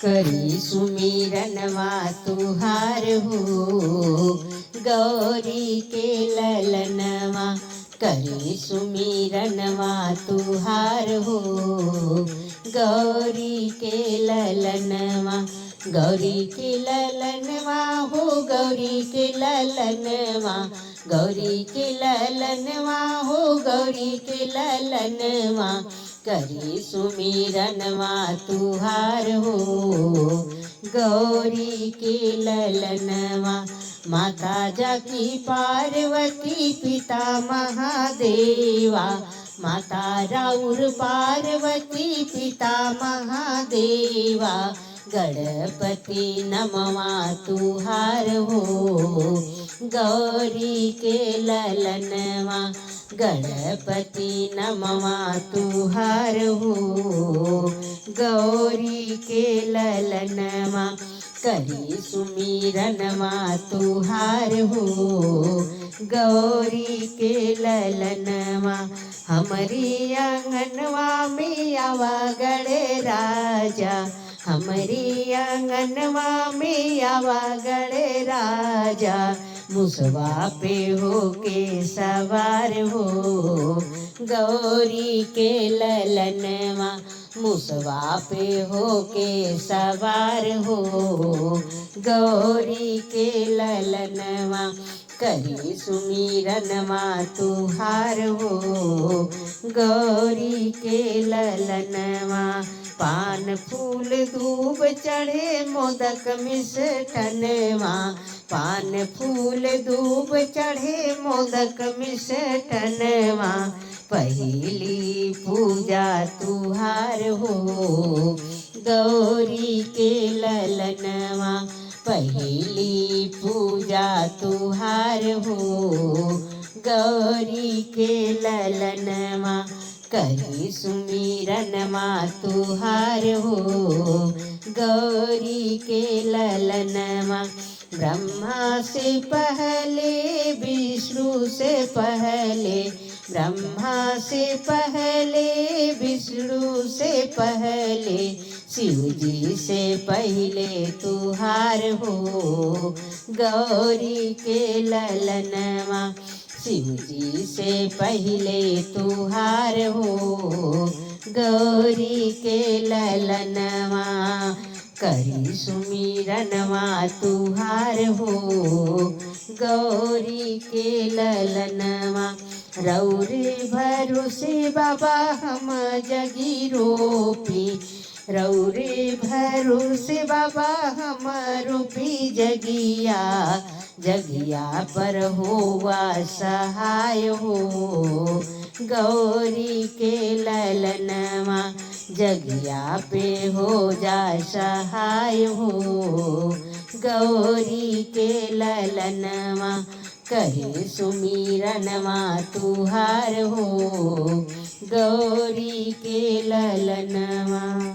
करी सुमिरनवा तुहार हो गौरी के ललनवा। करी सुमिरनवा तुहार हो गौरी के ललनवा। गौरी के ललनवा हो गौरी के ललनवा। गौरी के ललनवा हो गौरी के ललनवा। करी सुमिरनवा तुहार हो गौरी के ललनवा। माता जाकी पार्वती पिता महादेवा। माता राउर पार्वती पिता महादेवा। गणपति नमवा तुहार हो गौरी के ललनवा। गणपति नमवा तुहार हो गौरी के ललनवा। करी सुमिरनवा तुहार हो गौरी के ललनवा। हमारी आंगनवा में आवा गणे राजा। हमारी आंगनवा में आवा गणे राजा। मुसवा पे हो के सवार हो गौरी के ललनवा। मुसवा पे हो के सवार हो गौरी के ललनवा। करी सुमिरनवा तुहार हो गौरी के ललनवा। पान फूल धूप चढ़े मोदक मिष्ठनवा। पान फूल धूप चढ़े मोदक मिष्ठनवा। पहली पूजा तुहार हो गौरी के ललनवा। पहली पूजा तुहार हो गौरी के ललनवा। करी सुमिरनवा तुहार हो गौरी के ललनवा। ब्रह्मा से पहले विष्णु से पहले। ब्रह्मा से पहले विष्णु से पहले। शिव जी से पहले तुहार हो गौरी के ललनवा। शिव जी से पहले तुहार हो गौरी के ललनवा। करी सुमिरनवा तुहार हो गौरी के ललनवा। रौरे भरोसे बाबा हम जगी रोपी। रौरे भरोसे बाबा हम रूपी जगिया। जगिया पर होवा सहाय हो गौरी के ललनवा। जगिया पे हो जा सहाय हो गौरी के ललनवा। करी सुमिरनवा तुहार हो गौरी के ललनवा।